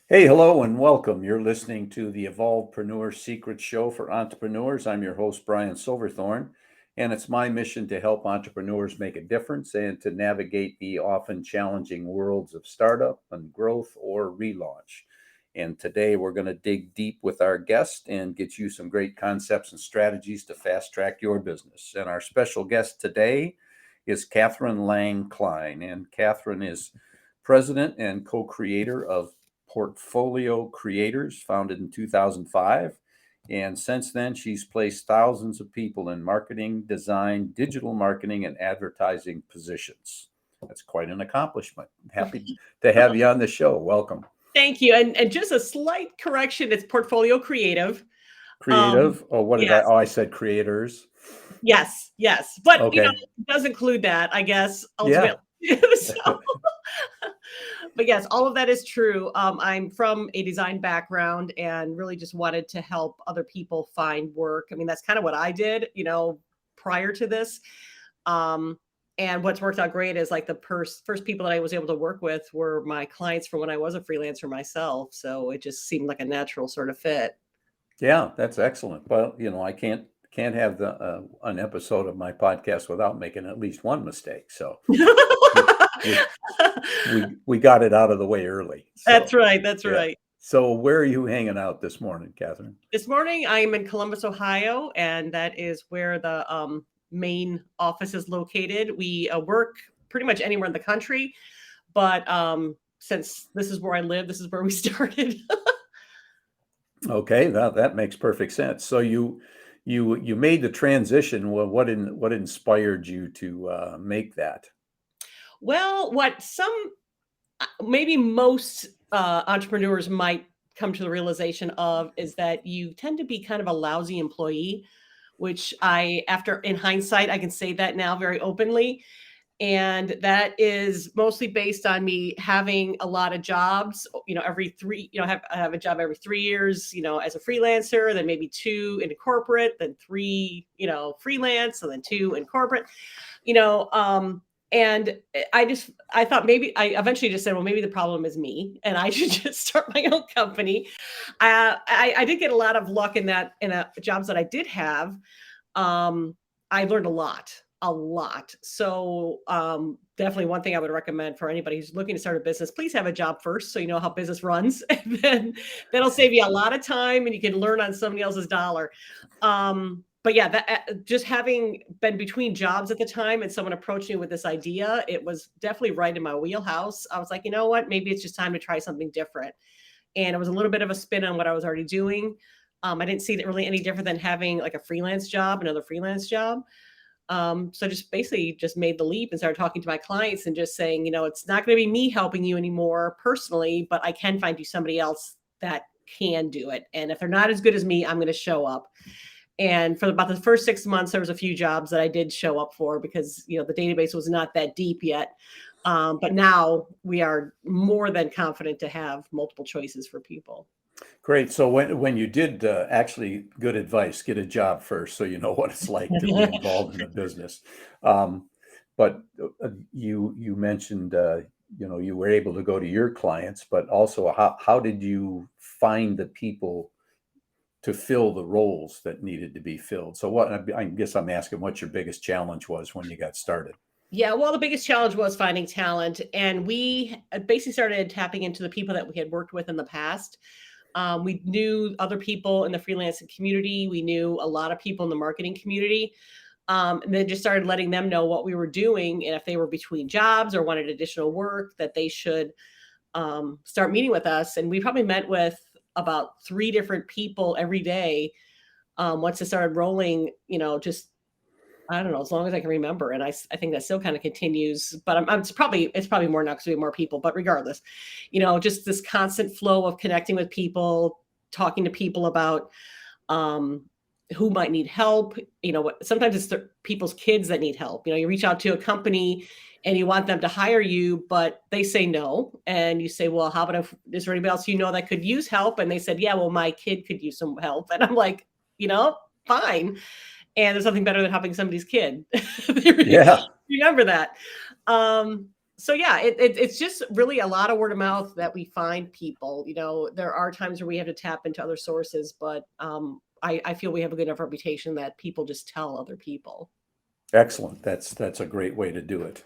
Hey, hello, and welcome. You're listening to the Evolvepreneur Secret Show for entrepreneurs. I'm your host, Brian Silverthorne, and it's my mission to help entrepreneurs make a difference and to navigate the often challenging worlds of startup and growth or relaunch. And today we're going to dig deep with our guest and get you some great concepts and strategies to fast track your business. And our special guest today is Catherine Lang-Cline, and Catherine is president and co-creator of Portfolio Creators, founded in 2005. And since then, she's placed thousands of people in marketing, design, digital marketing, and advertising positions. That's quite an accomplishment. Happy to have you on the show. Welcome. Thank you. And just a slight correction, it's Portfolio Creative. Creative. Oh, what did I? Yes, Oh, I said creators. yes. But Okay. it does include that, I guess, Yeah. ultimately. So, but yes, all of that is true. I'm from a design background and really just wanted to help other people find work. I mean, that's kind of what I did, prior to this. Um, and what's worked out great is like the first people that I was able to work with were my clients from when I was a freelancer myself. So it just seemed like a natural sort of fit. Yeah, that's excellent. Well, I can't have the an episode of my podcast without making at least one mistake. So we we we got it out of the way early. That's So right. That's yeah. right. So where are you hanging out this morning, Catherine? This morning, I'm in Columbus, Ohio, and that is where the main office is located. We work pretty much anywhere in the country, but since this is where I live, this is where we started. Okay, that makes perfect sense. So you made the transition. Well, what inspired you to make that? Well, what maybe most entrepreneurs might come to the realization of is that you tend to be kind of a lousy employee, which after in hindsight, I can say that now very openly. And that is mostly based on me having a lot of jobs, every I have a job every 3 years, as a freelancer, then maybe two in corporate, then three, freelance, and then two in corporate, you know, um, and I thought maybe I eventually just said, well, maybe the problem is me and I should just start my own company. I did get a lot of luck in that, jobs that I did have. I learned a lot. So definitely one thing I would recommend for anybody who's looking to start a business, please have a job first so you know how business runs. And then that'll save you a lot of time and you can learn on somebody else's dollar. But yeah, just having been between jobs at the time and someone approached me with this idea, it was definitely right in my wheelhouse. I was like, you know what, maybe it's just time to try something different. And it was a little bit of a spin on what I was already doing. I didn't see it really any different than having like a freelance job, another freelance job. So just basically just made the leap and started talking to my clients and just saying, it's not going to be me helping you anymore personally, but I can find you somebody else that can do it. And if they're not as good as me, I'm going to show up. And for about the first 6 months, there was a few jobs that I did show up for because, the database was not that deep yet. But now we are more than confident to have multiple choices for people. Great. So when you did actually good advice, get a job first, so you know what it's like to be involved in a business. Um, but you mentioned you were able to go to your clients, but also how did you find the people to fill the roles that needed to be filled? So I guess I'm asking what your biggest challenge was when you got started. Yeah, well, the biggest challenge was finding talent. And we basically started tapping into the people that we had worked with in the past. We knew other people in the freelancing community. We knew a lot of people in the marketing community. And then just started letting them know what we were doing. And if they were between jobs or wanted additional work, that they should start meeting with us. And we probably met with about 3 different people every day once it started rolling, just I don't know, as long as I can remember. And I think that still kind of continues, but it's probably more now because we have more people, but regardless, just this constant flow of connecting with people, talking to people about, who might need help. Sometimes it's people's kids that need help. You reach out to a company and you want them to hire you, but they say no. And you say, well, how about is there anybody else that could use help? And they said, yeah, well, my kid could use some help. And I'm like, fine. And there's nothing better than helping somebody's kid. Yeah. Remember that. So yeah, it's just really a lot of word of mouth that we find people. There are times where we have to tap into other sources, but I feel we have a good enough reputation that people just tell other people. Excellent. That's a great way to do it.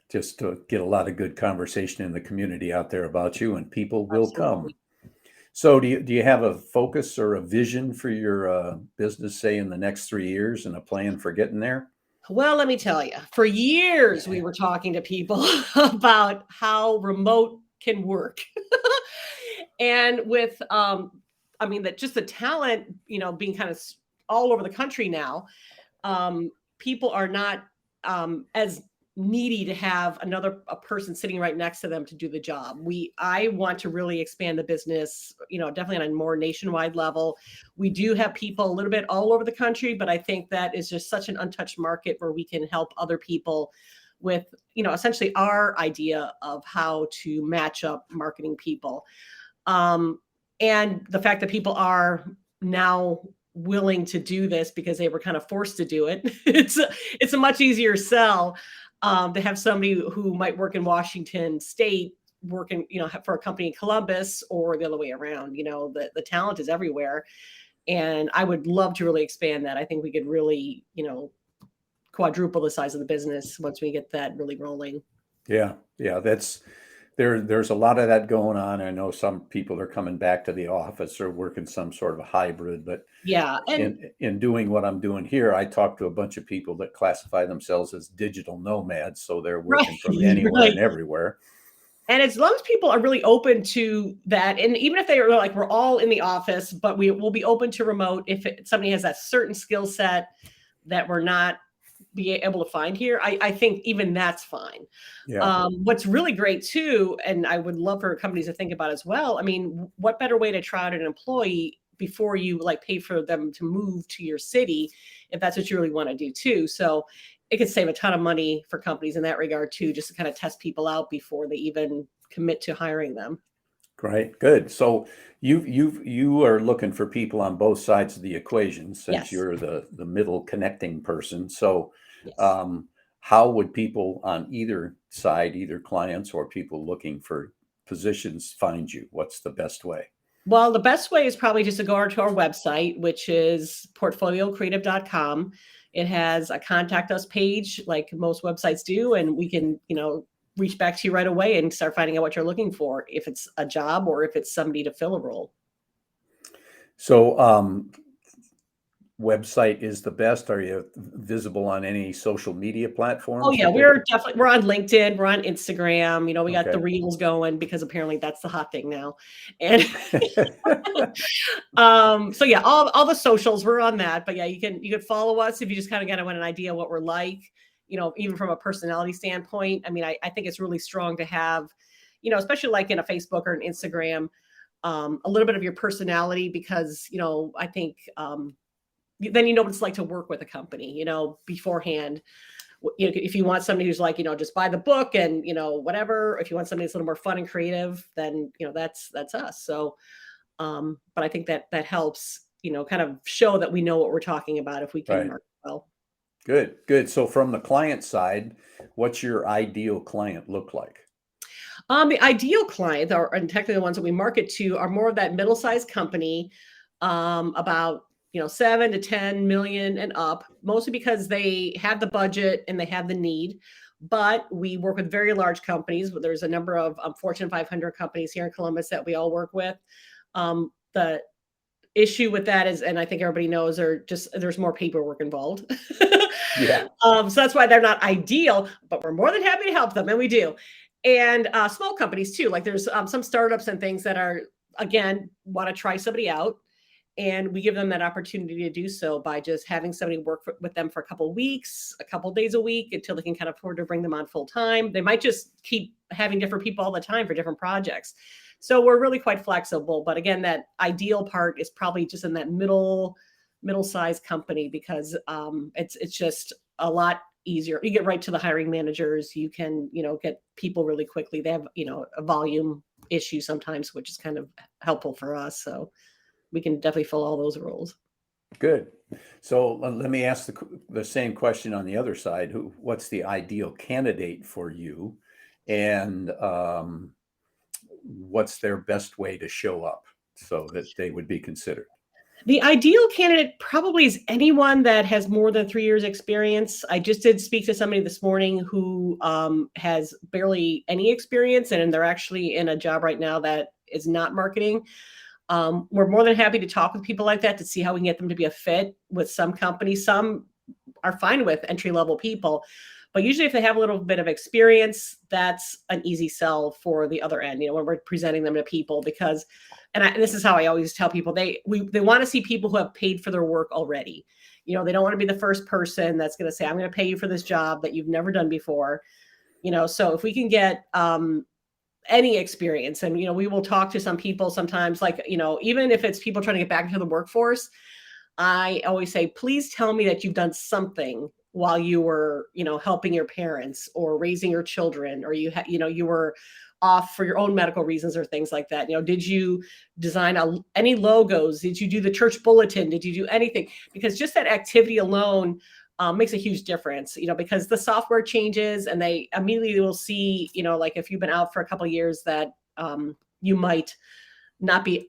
Just to get a lot of good conversation in the community out there about you, and people will Absolutely. come. So do you have a focus or a vision for your business, say in the next 3 years, and a plan for getting there? Well, let me tell you, for years we were talking to people about how remote can work. And with I mean that just the talent, being kind of all over the country now, people are not as needy to have a person sitting right next to them to do the job. I want to really expand the business, definitely on a more nationwide level. We do have people a little bit all over the country, but I think that is just such an untouched market where we can help other people with, essentially our idea of how to match up marketing people. Um, and the fact that people are now willing to do this because they were kind of forced to do it. It's a much easier sell to have somebody who might work in Washington State working, for a company in Columbus, or the other way around. The talent is everywhere, and I would love to really expand that. I think we could really, quadruple the size of the business once we get that really rolling. Yeah, yeah, there's a lot of that going on. I know some people are coming back to the office or working some sort of a hybrid, but Yeah, and in doing what I'm doing here, I talk to a bunch of people that classify themselves as digital nomads, so they're right, working from anywhere and right. everywhere. And as long as people are really open to that, and even if they are like, we're all in the office, but we will be open to remote if somebody has that certain skill set that we're not be able to find here, I think even that's fine. Yeah, What's really great too, and I would love for companies to think about as well. I mean, what better way to try out an employee before you like pay for them to move to your city, if that's what you really want to do too. So it could save a ton of money for companies in that regard too, just to kind of test people out before they even commit to hiring them. great, good. So you are looking for people on both sides of the equation since Yes. you're the middle connecting person. So Yes. um, how would people on either side, either clients or people looking for positions, find you? What's the best way? Well, the best way is probably just to go to our website, which is portfoliocreative.com. It has a contact us page like most websites do, and we can, reach back to you right away and start finding out what you're looking for, if it's a job or if it's somebody to fill a role. So website is the best. Are you visible on any social media Oh platforms yeah, that they could? we're on LinkedIn, we're on Instagram, we got the Okay. reels going because apparently that's the hot thing now. And so yeah, all the socials, we're on that. But yeah, you can follow us if you just kind of want an idea what we're like, even from a personality standpoint. I mean, I think it's really strong to have, especially like in a Facebook or an Instagram, a little bit of your personality, because, I think then what it's like to work with a company, beforehand. If you want somebody who's like, just buy the book and, whatever, if you want somebody that's a little more fun and creative, then, that's us. So but I think that helps, kind of show that we know what we're talking about if we can Right. market well. Good, good. So from the client side, what's your ideal client look like? The ideal client, or and technically the ones that we market to, are more of that middle-sized company, about 7 to 10 million and up, mostly because they have the budget and they have the need. But we work with very large companies. There's a number of Fortune 500 companies here in Columbus that we all work with. The issue with that is, and I think everybody knows, there's more paperwork involved. Yeah. So that's why they're not ideal, but we're more than happy to help them, and we do. And small companies too. Like there's some startups and things that are, again, want to try somebody out, and we give them that opportunity to do so by just having somebody work with them for a couple of weeks, a couple of days a week, until they can kind of afford to bring them on full time. They might just keep having different people all the time for different projects. So we're really quite flexible. But again, that ideal part is probably just in that middle-sized company, because it's just a lot easier. You get right to the hiring managers. You can, get people really quickly. They have, a volume issue sometimes, which is kind of helpful for us. So we can definitely fill all those roles. Good. So let me ask the same question on the other side. What's the ideal candidate for you? and what's their best way to show up so that they would be considered? The ideal candidate probably is anyone that has more than 3 years experience. I just did speak to somebody this morning who has barely any experience, and they're actually in a job right now that is not marketing. We're more than happy to talk with people like that to see how we can get them to be a fit with some companies. Some are fine with entry-level people, but usually if they have a little bit of experience, that's an easy sell for the other end, when we're presenting them to people, because, and this is how I always tell people, they want to see people who have paid for their work already. They don't want to be the first person that's going to say, I'm going to pay you for this job that you've never done before. So if we can get any experience, and we will talk to some people sometimes, like, even if it's people trying to get back into the workforce, I always say, please tell me that you've done something while you were, helping your parents or raising your children, or you were off for your own medical reasons or things like that. Did you design any logos? Did you do the church bulletin? Did you do anything? Because just that activity alone makes a huge difference, because the software changes, and they immediately will see, like if you've been out for a couple of years, that you might not be,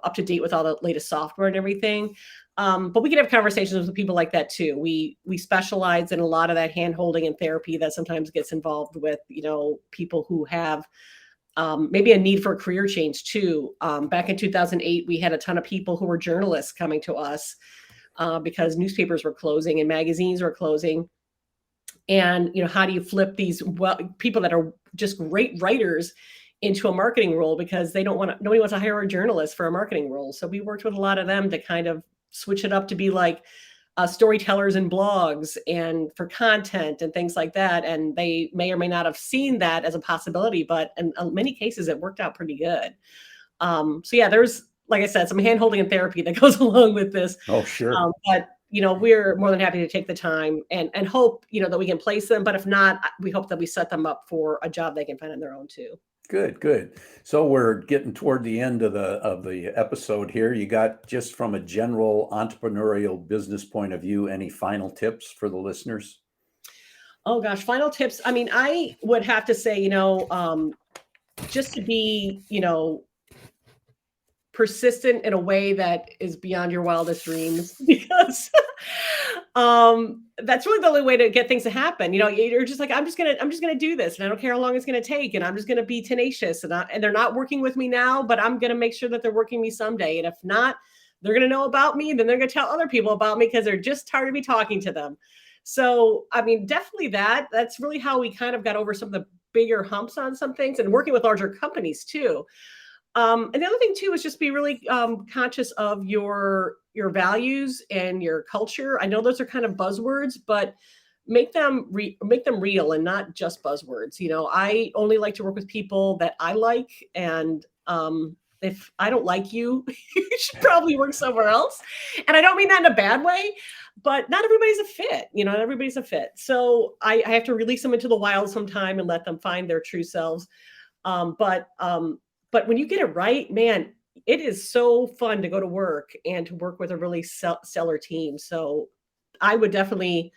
up to date with all the latest software and everything. But we can have conversations with people like that too. We specialize in a lot of that hand-holding and therapy that sometimes gets involved with, people who have maybe a need for a career change too. Back in 2008, we had a ton of people who were journalists coming to us because newspapers were closing and magazines were closing. And, how do you flip these people that are just great writers into a marketing role, because nobody wants to hire a journalist for a marketing role. So we worked with a lot of them to kind of switch it up to be like storytellers and blogs and for content and things like that. And they may or may not have seen that as a possibility, but in many cases it worked out pretty good. So yeah, there's, like I said, some hand-holding and therapy that goes along with this. Oh, sure. But we're more than happy to take the time and hope, that we can place them. But if not, we hope that we set them up for a job they can find on their own too. Good. So we're getting toward the end of the episode here. You got, just from a general entrepreneurial business point of view, any final tips for the listeners? Oh gosh, final tips. I mean, I would have to say, just to be, persistent in a way that is beyond your wildest dreams, because that's really the only way to get things to happen. You're just like, I'm just gonna do this, and I don't care how long it's gonna take, and I'm just gonna be tenacious. And they're not working with me now, but I'm gonna make sure that they're working me someday. And if not, they're gonna know about me, and then they're gonna tell other people about me because they're just tired of me talking to them. So, I mean, definitely that's really how we kind of got over some of the bigger humps on some things, and working with larger companies too. And the other thing too is just be really conscious of your values and your culture. I know those are kind of buzzwords, but make them real and not just buzzwords. I only like to work with people that I like, and if I don't like you, you should probably work somewhere else. And I don't mean that in a bad way, but not everybody's a fit. Not everybody's a fit. So I have to release them into the wild sometime and let them find their true selves. But when you get it right, man, it is so fun to go to work and to work with a really stellar team. So I would definitely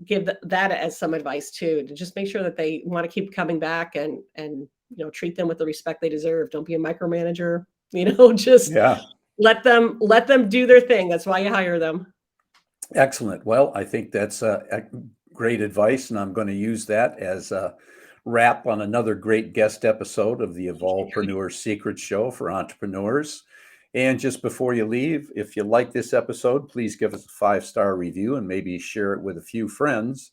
give that as some advice too, to just make sure that they want to keep coming back, and treat them with the respect they deserve. Don't be a micromanager, just let them do their thing. That's why you hire them. Excellent. Well, I think that's great advice, and I'm going to use that as a wrap on another great guest episode of the Evolvepreneur Secret Show for entrepreneurs. And just before you leave, if you like this episode, please give us a 5-star review and maybe share it with a few friends.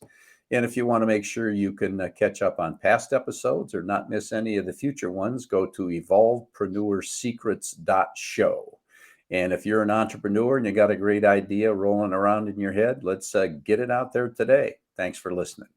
And if you want to make sure you can catch up on past episodes or not miss any of the future ones, go to evolvepreneursecrets.show. And if you're an entrepreneur and you got a great idea rolling around in your head, let's get it out there today. Thanks for listening.